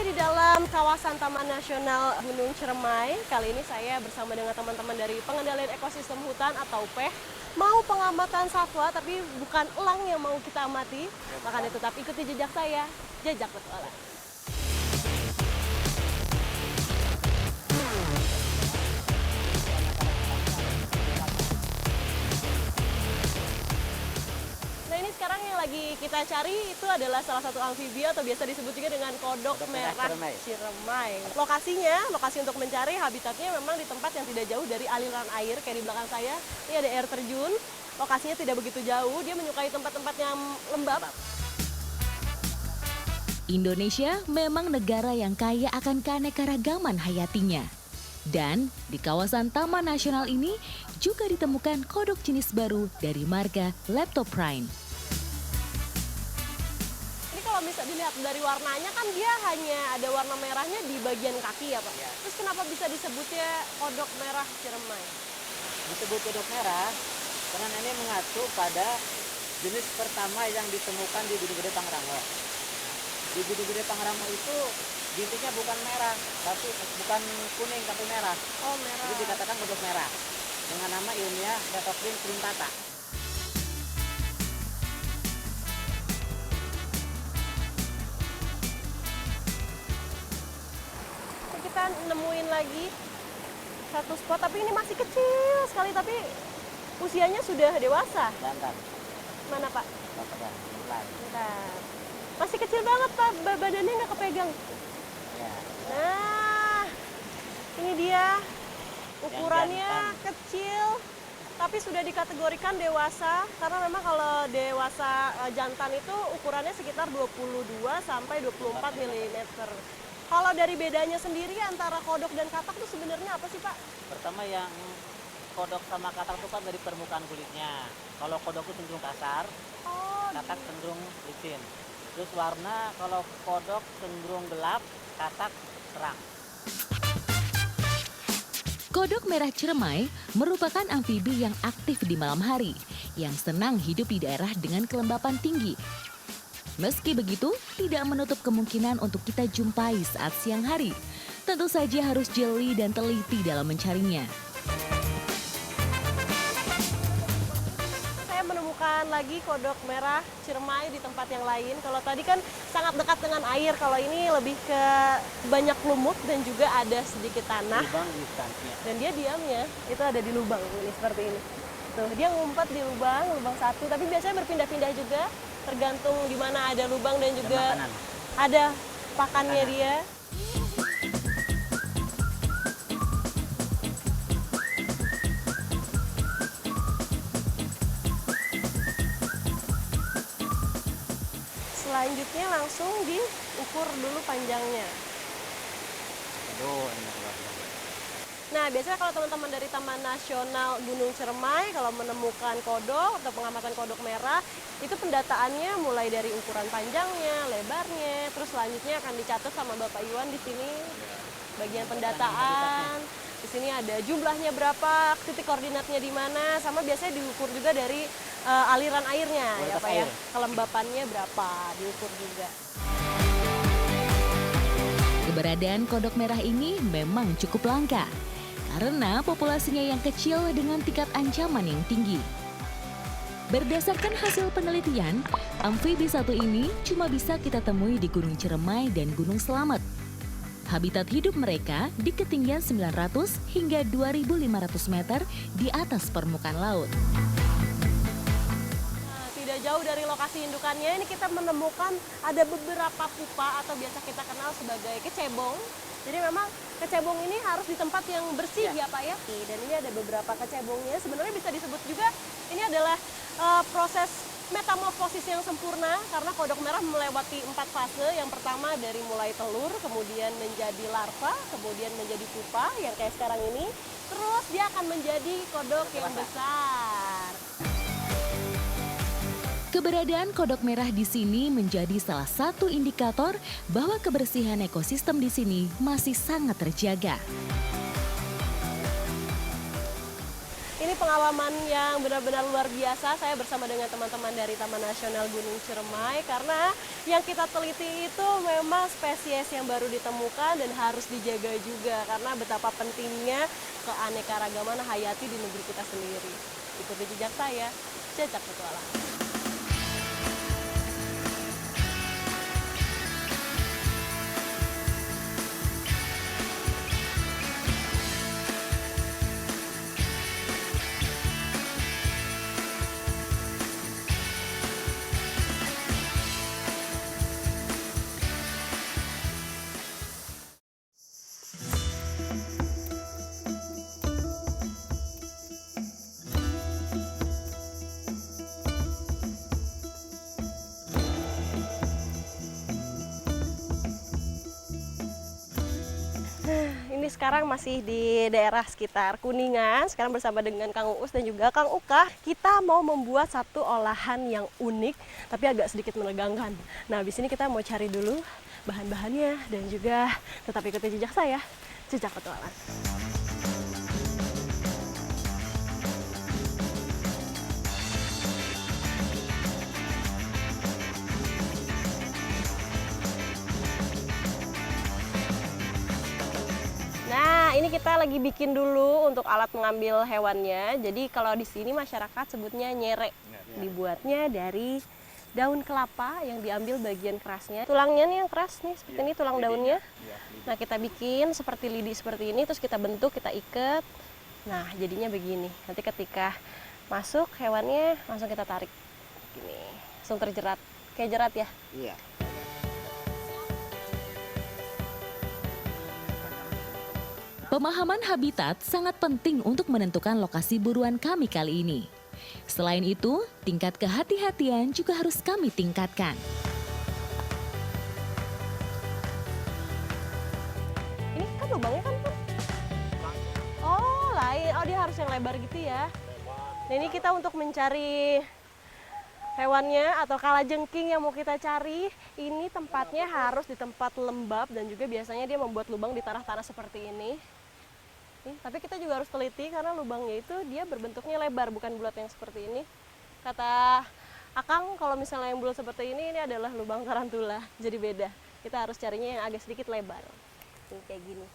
di dalam kawasan Taman Nasional Gunung Ciremai. Kali ini saya bersama dengan teman-teman dari Pengendalian Ekosistem Hutan atau PEH. Mau pengamatan satwa, tapi bukan elang yang mau kita amati. Makanya tetap ikuti jejak saya, Jejak Petualang. Nah, ini sekarang yang lagi kita cari itu adalah salah satu amfibi atau biasa disebut juga dengan kodok merah Ciremai. Lokasi untuk mencari habitatnya memang di tempat yang tidak jauh dari aliran air kayak di belakang saya. Ini ada air terjun. Lokasinya tidak begitu jauh. Dia menyukai tempat-tempat yang lembab. Indonesia memang negara yang kaya akan keanekaragaman hayatinya. Dan di kawasan Taman Nasional ini juga ditemukan kodok jenis baru dari marga Leptoprine. Ini kalau bisa dilihat dari warnanya kan dia hanya ada warna merahnya di bagian kaki ya Pak? Ya. Terus kenapa bisa disebutnya kodok merah Ciremai? Disebut kodok merah karena ini mengacu pada jenis pertama yang ditemukan di Gunung Gede Pangrango. Di Gunung Gede Pangrango itu bintiknya bukan merah, tapi bukan kuning tapi merah. Oh, merah. Jadi dikatakan kodok merah dengan nama ilmiah Leptoprine crintata. Kita nemuin lagi satu spot, tapi ini masih kecil sekali, tapi usianya sudah dewasa. Jantan. Mana Pak? Mulai. Bentar. Masih kecil banget Pak, badannya nggak kepegang. Ya. Nah, ini dia. Ukurannya kecil, tapi sudah dikategorikan dewasa. Karena memang kalau dewasa jantan itu ukurannya sekitar 22 sampai 24 mm. Kalau dari bedanya sendiri antara kodok dan katak itu sebenarnya apa sih Pak? Pertama yang kodok sama katak itu kan dari permukaan kulitnya. Kalau kodok itu cenderung kasar, katak cenderung licin. Terus warna kalau kodok cenderung gelap, katak terang. Kodok merah Ciremai merupakan amfibi yang aktif di malam hari, yang senang hidup di daerah dengan kelembapan tinggi. Meski begitu, tidak menutup kemungkinan untuk kita jumpai saat siang hari. Tentu saja harus jeli dan teliti dalam mencarinya. Saya menemukan lagi kodok merah Ciremai di tempat yang lain. Kalau tadi kan sangat dekat dengan air, kalau ini lebih ke banyak lumut dan juga ada sedikit tanah. Lubang di stansinya. Dan dia diamnya itu ada di lubang ini seperti ini. Tuh, dia ngumpet di lubang satu, tapi biasanya berpindah-pindah juga tergantung di mana ada lubang dan juga ada pakannya dia. Selanjutnya langsung diukur dulu panjangnya. Aduh, ini luar biasa. Nah, biasanya kalau teman-teman dari Taman Nasional Gunung Ciremai kalau menemukan kodok atau pengamatan kodok merah, itu pendataannya mulai dari ukuran panjangnya, lebarnya, terus selanjutnya akan dicatat sama Bapak Iwan di sini bagian pendataan. Di sini ada jumlahnya berapa, titik koordinatnya di mana, sama biasanya diukur juga dari aliran airnya ya Pak ya. Kelembapannya berapa diukur juga. Keberadaan kodok merah ini memang cukup langka, karena populasinya yang kecil dengan tingkat ancaman yang tinggi. Berdasarkan hasil penelitian, amfibi satu ini cuma bisa kita temui di Gunung Ciremai dan Gunung Slamet. Habitat hidup mereka di ketinggian 900 hingga 2.500 meter di atas permukaan laut. Nah, tidak jauh dari lokasi indukannya, ini kita menemukan ada beberapa pupa atau biasa kita kenal sebagai kecebong. Jadi memang kecebong ini harus di tempat yang bersih ya Pak ya. Dan ini ada beberapa kecebongnya. Sebenarnya bisa disebut juga ini adalah proses metamorfosis yang sempurna karena kodok merah melewati 4 fase. Yang pertama dari mulai telur, kemudian menjadi larva, kemudian menjadi pupa yang kayak sekarang ini. Terus dia akan menjadi kodok yang besar. Keberadaan kodok merah di sini menjadi salah satu indikator bahwa kebersihan ekosistem di sini masih sangat terjaga. Ini pengalaman yang benar-benar luar biasa. Saya bersama dengan teman-teman dari Taman Nasional Gunung Ciremai karena yang kita teliti itu memang spesies yang baru ditemukan dan harus dijaga juga karena betapa pentingnya keanekaragaman hayati di negeri kita sendiri. Ikuti jejak saya, Jejak Petualang. Ini sekarang masih di daerah sekitar Kuningan. Sekarang bersama dengan Kang Uus dan juga Kang Uka, kita mau membuat satu olahan yang unik tapi agak sedikit menegangkan. Nah, di sini kita mau cari dulu bahan-bahannya dan juga tetap ikuti jejak saya, Jejak Petualang. Nah, ini kita lagi bikin dulu untuk alat mengambil hewannya. Jadi kalau di sini masyarakat sebutnya nyere. Dibuatnya dari daun kelapa yang diambil bagian kerasnya. Tulangnya nih yang keras nih, seperti ini tulang daunnya. Nah, kita bikin seperti lidi seperti ini, terus kita bentuk, kita ikat. Nah, jadinya begini. Nanti ketika masuk hewannya langsung kita tarik. Gini, langsung terjerat. Kayak jerat ya? Iya. Pemahaman habitat sangat penting untuk menentukan lokasi buruan kami kali ini. Selain itu, tingkat kehati-hatian juga harus kami tingkatkan. Ini kan lubangnya kan, Pur? Oh, lain. Oh, dia harus yang lebar gitu ya. Nah, ini kita untuk mencari hewannya atau kalajengking yang mau kita cari. Ini tempatnya harus di tempat lembab dan juga biasanya dia membuat lubang di tanah-tanah seperti ini. Nih, tapi kita juga harus teliti karena lubangnya itu dia berbentuknya lebar, bukan bulat yang seperti ini. Kata Akang, kalau misalnya yang bulat seperti ini adalah lubang tarantula, jadi beda. Kita harus carinya yang agak sedikit lebar. Ini kayak gini.